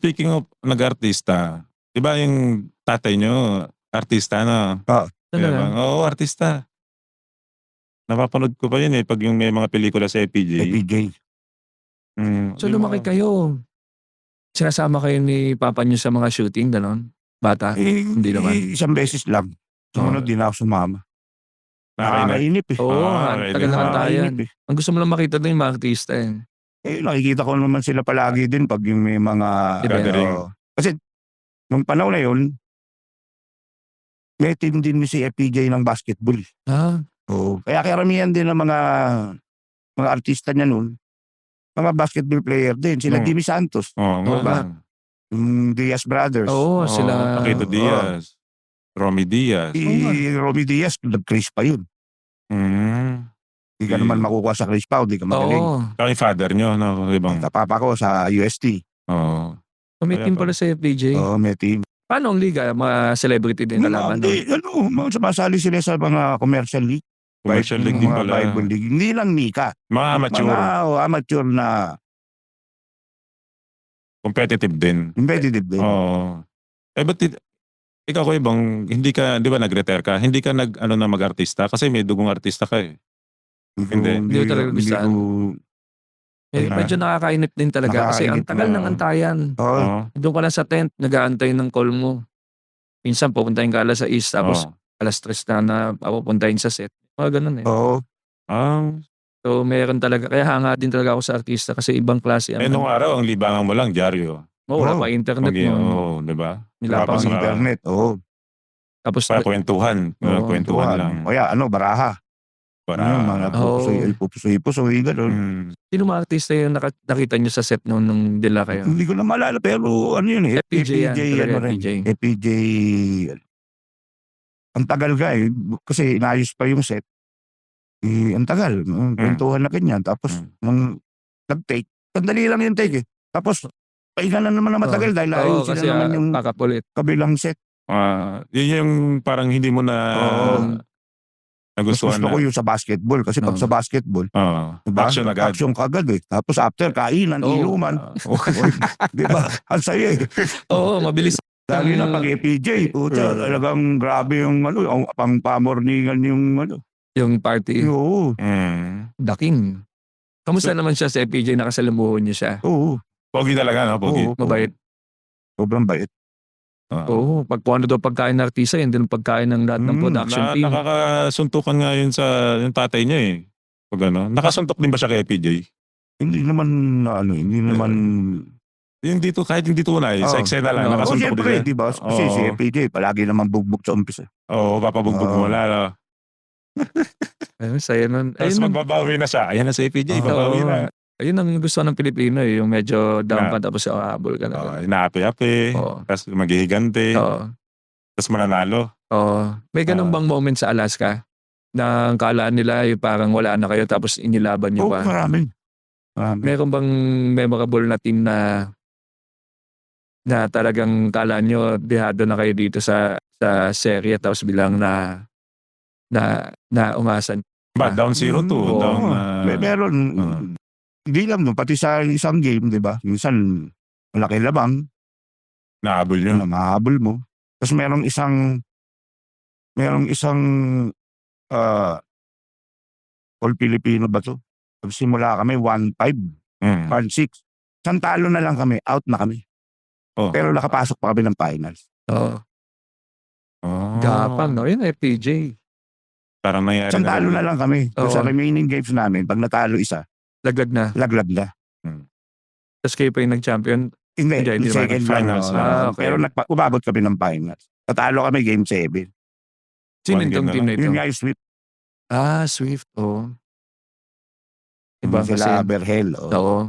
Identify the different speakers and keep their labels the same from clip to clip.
Speaker 1: speaking of nag-artista, 'di ba yung tatay niyo artista 'no?
Speaker 2: Oo.
Speaker 1: Kaya
Speaker 3: Talaga?
Speaker 1: bang oo, artista. Napapanood ko pa yun, eh, 'pag yung may mga pelikula sa FPJ.
Speaker 2: FPJ.
Speaker 3: So
Speaker 1: yung
Speaker 3: lumaki
Speaker 1: mga
Speaker 3: kayo, sinasama kayo ni papa niyo sa mga shooting gano'n? Bata? Hindi naman?
Speaker 2: Isang beses lang. Sumunod di na ako sumama. Nakakainip eh.
Speaker 3: Oo,
Speaker 1: ready
Speaker 3: tagal
Speaker 1: na.
Speaker 3: ng antayan.
Speaker 2: Nakakainip eh.
Speaker 3: Ang gusto mo lang makita dun yung mga artista, eh.
Speaker 2: Nakikita ko naman sila palagi din pag yung may mga
Speaker 1: Gathering.
Speaker 2: kasi nung panahon na yun, may team din si FPJ ng basketball.
Speaker 3: Ah,
Speaker 2: Oo. Kaya karamihan din ng mga artista niya nun, mga basketball player din. Sila Jimmy Santos,
Speaker 1: Oo
Speaker 3: Oo
Speaker 1: nga.
Speaker 3: nga.
Speaker 2: yung Diaz Brothers.
Speaker 3: oo, sila.
Speaker 1: Paquito Diaz, Romy Diaz.
Speaker 2: Si Romy Diaz, nag-Chris pa yun. Di ka naman makukuha sa Chris Pao, di ka magaling.
Speaker 3: Oo.
Speaker 1: Saka yung father nyo, no? Ibang,
Speaker 2: Sa papa ko sa UST.
Speaker 1: oo.
Speaker 3: May
Speaker 1: Kaya
Speaker 3: team
Speaker 1: pa.
Speaker 3: pala sa FPJ.
Speaker 2: Oo, may team.
Speaker 3: Paano ang liga? Mga celebrity din kalaban, no?
Speaker 2: Sumasali sila sa mga commercial league.
Speaker 1: Commercial league din
Speaker 2: Mga
Speaker 1: pala.
Speaker 2: Bible league. Hindi lang Nika.
Speaker 1: Mga amateur.
Speaker 2: Mga amateur na
Speaker 1: Competitive din.
Speaker 2: competitive din.
Speaker 1: Oo. Ba't ikaw ko ibang, hindi ka, di ba nag-retire ka? Hindi ka na mag-artista? Kasi may dugong artista ka eh. Hindi.
Speaker 3: Hindi ko talaga gustuhan. Medyo nakakainip din talaga kasi ang
Speaker 2: Nakakainip
Speaker 3: tagal
Speaker 1: na.
Speaker 3: ng antayan.
Speaker 1: Oo.
Speaker 3: Doon ka lang sa tent, nag-aantay ng call mo. Minsan pupuntahin ka alas 6 tapos alas 3 na papupuntahin sa set. Mga ganun eh.
Speaker 2: Oo.
Speaker 3: So meron talaga, kaya hanga din talaga ako sa artista kasi ibang klase.
Speaker 1: Eh nung araw, ang libangan mo lang, dyaryo.
Speaker 3: Wala pa internet nun.
Speaker 1: Oo, di ba?
Speaker 3: Nila pa
Speaker 1: Tapos
Speaker 3: ang
Speaker 2: Internet. Oo.
Speaker 3: Tapos
Speaker 1: para kwentuhan.
Speaker 3: Oo,
Speaker 1: Kwentuhan lang.
Speaker 2: O ya, baraha.
Speaker 1: Para,
Speaker 2: Mga pupusoy-pusoy, gano'n.
Speaker 3: sino mga artista yung nakita nyo sa set nung dila kayo?
Speaker 2: Hindi ko na maalala, pero ano yun eh.
Speaker 3: FPJ yan, talaga FPJ.
Speaker 2: FPJ. Ang tagal ka eh. Kasi inayos pa yung set. Ang tagal. Kwentuhan na ganyan. Tapos, nung nag-take, sandali lang yung take eh. Tapos, pahinga na naman na matagal dahil ayusin
Speaker 3: kasi
Speaker 2: na naman yung
Speaker 3: kakapulit.
Speaker 2: kabilang set.
Speaker 1: yun yung parang hindi mo na
Speaker 2: Mas
Speaker 1: nagustuhan
Speaker 2: gusto
Speaker 1: na.
Speaker 2: ko yung sa basketball. Kasi pag sa basketball, diba?
Speaker 1: Action agad.
Speaker 2: Action kagad eh. Tapos after, kainan, inuman. Diba? Ang saya eh.
Speaker 3: Oo, mabilis.
Speaker 2: Lalo na pag FPJ, talagang grabe yung pang pamorningan yung
Speaker 3: Yung party.
Speaker 2: Oo.
Speaker 3: The King. Kamusta naman siya sa FPJ? Nakasalamuhan niyo siya?
Speaker 2: Oo.
Speaker 1: Pogi talaga, no? Pogi.
Speaker 2: Oo.
Speaker 3: Mabait.
Speaker 2: Sobrang bait.
Speaker 3: Oo. Pag kung ano daw pagkain ng artista, yun din ang pagkain ng lahat ng production team.
Speaker 1: Nakakasuntukan nga yun sa yung tatay niya eh. Pag ano. Nakasuntok din ba siya kay FPJ?
Speaker 2: Hindi naman, hindi naman.
Speaker 1: Yung dito, kahit yung dito na eh. Sa eksena lang, nakasuntok din
Speaker 2: Siyempre,
Speaker 1: siya.
Speaker 2: diba? Kasi si FPJ, palagi naman bugbog sa umpisa.
Speaker 1: Oo, papabugbog mo wala. No?
Speaker 3: Ayun, saya nun.
Speaker 1: Tapos magbabawi na siya. Ayan na si FPJ, babawi na.
Speaker 3: Ayun ang gusto ng Pilipino eh. Yung medyo down pa tapos habol ka na.
Speaker 1: Inaapi-api.
Speaker 3: Oo.
Speaker 1: Tapos maghihigante.
Speaker 3: Oo.
Speaker 1: Tapos mananalo.
Speaker 3: Oo. May ganun bang moment sa Alaska? Na kalaan nila yung parang wala na kayo tapos inilaban niyo
Speaker 2: Oo,
Speaker 3: pa?
Speaker 2: maraming.
Speaker 3: Meron bang memorable na team na talagang kalaan nyo dehado na kayo dito sa serye tapos bilang na umasan?
Speaker 1: Ba, down 0-2.
Speaker 2: Meron. Hindi lang no, pati sa isang game, di ba? Minsan, malaki labang.
Speaker 1: Nahabol nyo.
Speaker 2: Mahabol mo. Tapos merong isang all Filipino ba to? Simula kami 1-5, 1-6. Santalo na lang kami, out na kami. Pero nakapasok pa kami ng finals.
Speaker 3: Oo. Gapang, no? Yun, FPJ.
Speaker 1: Parang nangyari
Speaker 2: Santalo na lang kami. Sa remaining games namin, pag natalo isa,
Speaker 3: laglag na.
Speaker 2: laglag na.
Speaker 3: Tapos kayo pa yung nag-champion.
Speaker 2: Hindi, second
Speaker 1: finals
Speaker 2: round.
Speaker 3: okay.
Speaker 2: Pero umabot kami ng finals. Natalo kami game 7.
Speaker 3: Sino itong team na ito?
Speaker 2: Yun nga yung Swift.
Speaker 3: Swift. Oo.
Speaker 2: Iba sila Berhel.
Speaker 3: Oo.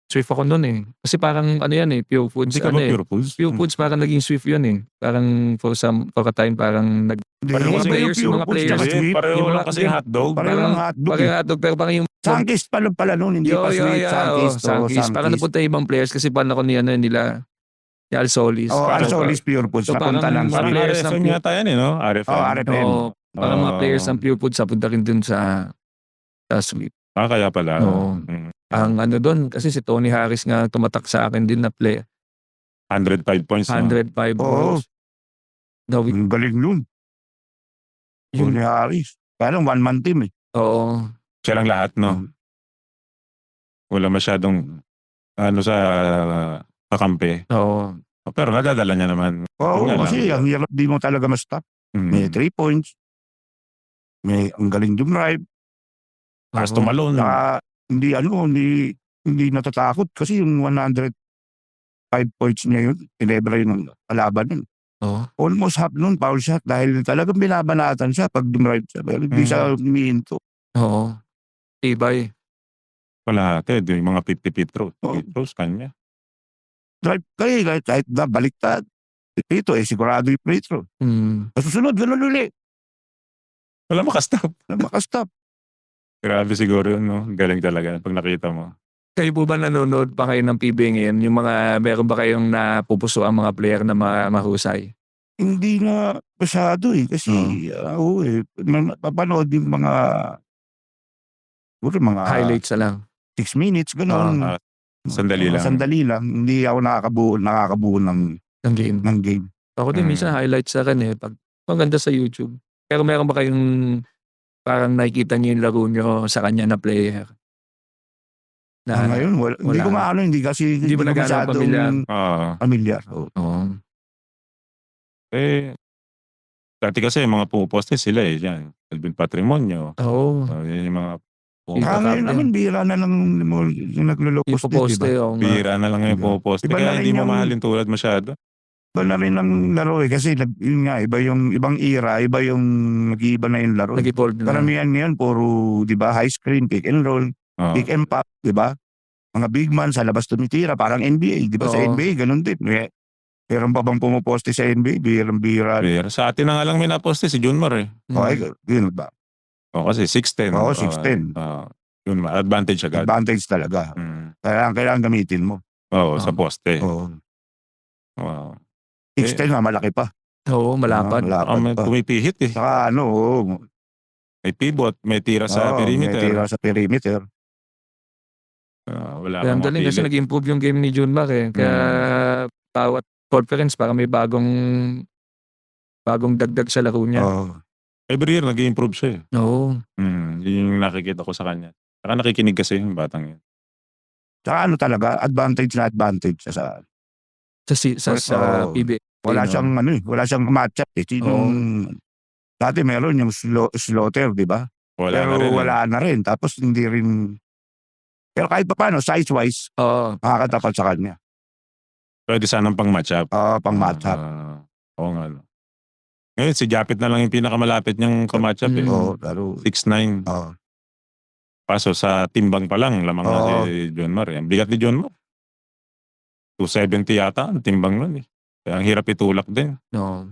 Speaker 3: Swift ako nun eh. Kasi parang ano yan eh, Pure Foods.
Speaker 1: Hindi ka ba Pure Foods?
Speaker 3: Pure Foods parang naging Swift yun eh. Parang for a time parang
Speaker 1: Pareho
Speaker 3: mga players, mga players.
Speaker 1: Pareho lang kasi hotdog.
Speaker 2: Pareho lang hotdog.
Speaker 3: Parang hotdog, pero parang yung
Speaker 2: Sankist pala noon, hindi pa Swift.
Speaker 3: Sankist. Parang napunta ibang players kasi paano ko nila Al Solis.
Speaker 2: Al Solis Pure Foods. Napunta lang
Speaker 1: Parang
Speaker 3: players ng
Speaker 1: RFM yata yan eh, no? RFM.
Speaker 2: RFM.
Speaker 3: Parang mga players ng Pure Foods napunta rin dun sa Swift.
Speaker 1: Kaya pala.
Speaker 3: Oo. Ang ano doon, kasi si Tony Harris nga tumatak sa akin din na
Speaker 1: 105 points. No?
Speaker 3: 105
Speaker 2: Oo.
Speaker 3: goals. Daw,
Speaker 2: Ang galing nun.
Speaker 3: Yun.
Speaker 2: Tony Harris. Kaya lang one-man team eh.
Speaker 3: oo.
Speaker 1: Siya lang lahat, no? Wala masyadong sa kakampi.
Speaker 3: Oo.
Speaker 1: Pero nadadala niya naman.
Speaker 2: Oo,
Speaker 1: Yun nga
Speaker 2: kasi
Speaker 1: lang.
Speaker 2: ang hirap di mo talaga ma-stop. May 3 points. May ang galing dumrive.
Speaker 1: Tapos
Speaker 3: Oo.
Speaker 1: tumalon.
Speaker 2: Saka hindi natatakot kasi yung 105 points niya yun, tinebra yun ng kalaban nun.
Speaker 3: Oo.
Speaker 2: Almost half nun, foul shot dahil talagang binabanatan siya pag dumrive siya. Pero hindi siya humihinto.
Speaker 3: Oo. Tibay.
Speaker 1: Kalahati. Yung mga 50 free throws kanya.
Speaker 2: Drive kayo, kahit na baliktad. Ito sigurado yung free throw. Sa susunod, ganun uli.
Speaker 1: Wala makastop.
Speaker 2: Makastop.
Speaker 1: Grabe siguro yun, no? Galing talaga pag nakita mo.
Speaker 3: Kayo po ba nanonood pa kayo ng PBA ngayon? Yung meron ba kayong napupuso ang mga player na mahusay?
Speaker 2: Hindi na masyado eh. Kasi, papanood yung mga
Speaker 3: Highlights na lang.
Speaker 2: 6 minutes, gano'n.
Speaker 1: Sandali lang.
Speaker 2: Sandali lang. Hindi ako nakakabuo ng
Speaker 3: Ng game.
Speaker 2: game.
Speaker 3: Ako din, minsan highlights sa akin eh. Pag maganda sa YouTube. Pero meron ba kayong parang nakikita niyo yung laro niyo sa kanya na player?
Speaker 2: Ngayon, hindi ko maano, hindi kasi
Speaker 3: Hindi mo nagana
Speaker 2: pamilyar.
Speaker 3: Oo.
Speaker 1: Dati kasi mga puposte sila eh. Yan. Alvin Patrimonio.
Speaker 3: Oo.
Speaker 1: Yan yung mga
Speaker 2: Ngayon naman, bihira na lang yung naglulokos.
Speaker 3: Ipoposte.
Speaker 1: bihira na lang yung puposte.
Speaker 2: Iba
Speaker 1: Kaya
Speaker 2: na rin
Speaker 1: hindi mo
Speaker 2: yung-
Speaker 1: mahalin tulad masyado.
Speaker 2: Iba na rin ang laro eh. Kasi yun nga, iba yung ibang era, iba yung nag-iiba na yung laro.
Speaker 3: Nag-evolve na.
Speaker 2: Karamihan ngayon, puro, di ba, high screen, pick and roll, pick and pop, di ba? Mga big man sa labas tumitira, parang NBA. Di ba sa
Speaker 3: Oo.
Speaker 2: NBA, ganun din. Meron pa bang pumuposte sa NBA? Bihirang-bihira.
Speaker 1: Bihira. Sa atin na nga lang may naposte si Junmar eh.
Speaker 2: Okay, yun ba?
Speaker 1: Kasi 6'10".
Speaker 2: Oo, 6'10".
Speaker 1: Yun, advantage agad.
Speaker 2: Advantage talaga. Kailangan gamitin mo.
Speaker 1: Oo, sa poste.
Speaker 2: Oo.
Speaker 1: Wow.
Speaker 2: 6'10 nga, malaki pa.
Speaker 3: Oo, malapad.
Speaker 2: Malapad pa.
Speaker 1: Tumipihit eh.
Speaker 2: Saka
Speaker 1: May pivot, may tira sa perimeter.
Speaker 2: May tira sa perimeter.
Speaker 1: Wala
Speaker 3: Kaya ang
Speaker 1: kang
Speaker 3: galing kasi
Speaker 1: mapilit.
Speaker 3: nag-improve yung game ni Junmar eh. Kaya bawat conference para may bagong dagdag sa laro niya.
Speaker 1: Every year nag-improve siya eh.
Speaker 3: Oo.
Speaker 1: Yun yung nakikita ko sa kanya. Saka nakikinig kasi yung batang yun.
Speaker 2: Saka talaga, advantage na advantage sa
Speaker 3: Sa PBA.
Speaker 2: wala siyang matchup eh. Dati meron yung slaughter, di ba? Pero wala na rin. Tapos hindi rin, pero kahit pa paano, size-wise,
Speaker 3: Oo.
Speaker 2: makakatapat sa kanya.
Speaker 1: Pwede sanang pang matchup.
Speaker 2: Pang matchup.
Speaker 1: Oo nga. No. Ngayon, si Japit na lang yung pinakamalapit niyang kamatchup eh.
Speaker 2: Pero,
Speaker 1: 6'9". Paso sa timbang pa lang, lamang na si Junmar eh. Ang bigat ni Junmar. 270 yata ang timbang nun eh. Kaya ang hirap itulak din.
Speaker 3: No.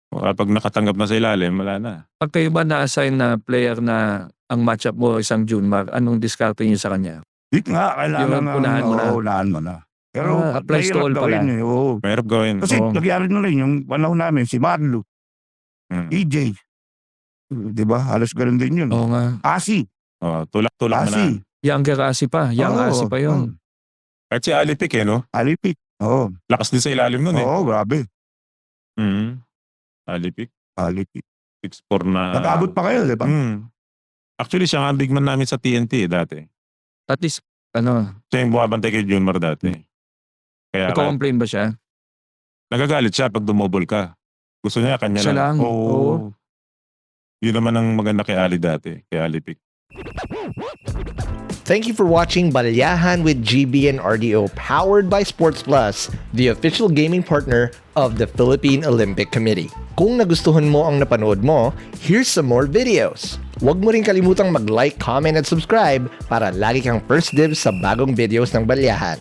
Speaker 1: Kapag nakatanggap na sa ilalim, wala na.
Speaker 3: Pag kayo ba na-assign na player na ang matchup mo isang Junmar, anong diskarte niyo sa kanya?
Speaker 2: di nga, kailangan
Speaker 3: Yung unahan mo na.
Speaker 2: na. Pero,
Speaker 3: applies to all pala.
Speaker 2: gawin eh.
Speaker 1: Mahirap gawin.
Speaker 2: Kasi nagyari na rin yung panahon namin, si Marlo, EJ. Di ba? Halos ganun din yun.
Speaker 3: Oo nga.
Speaker 2: Asi.
Speaker 1: Tulak-tulak mo na.
Speaker 3: Younger Asi pa. Asi pa yun.
Speaker 1: Kahit si Alipik eh, no?
Speaker 2: Alipik.
Speaker 1: Lakas din sa ilalim nun eh.
Speaker 2: Grabe.
Speaker 1: Alipik.
Speaker 2: Alipik.
Speaker 1: 6'4" na.
Speaker 2: Nag-abot pa kayo, di ba?
Speaker 1: Actually, siya nga ang big man namin sa TNT eh, dati.
Speaker 3: At least,
Speaker 1: Siya yung bumabantay kay Junmar dati. Kaya
Speaker 3: nagko-complain ba siya?
Speaker 1: nagagalit siya pag dumobol ka. Gusto niya kanya
Speaker 3: Siya lang.
Speaker 1: Oo. Yun naman ang maganda kay Ali dati. Kay Alipik.
Speaker 4: Thank you for watching Balyahan with GB and RDO, powered by Sports Plus, the official gaming partner of the Philippine Olympic Committee. Kung nagustuhan mo ang napanood mo, here's some more videos. Huwag mo rin kalimutang mag-like, comment at subscribe para lagi kang first dibs sa bagong videos ng Balyahan.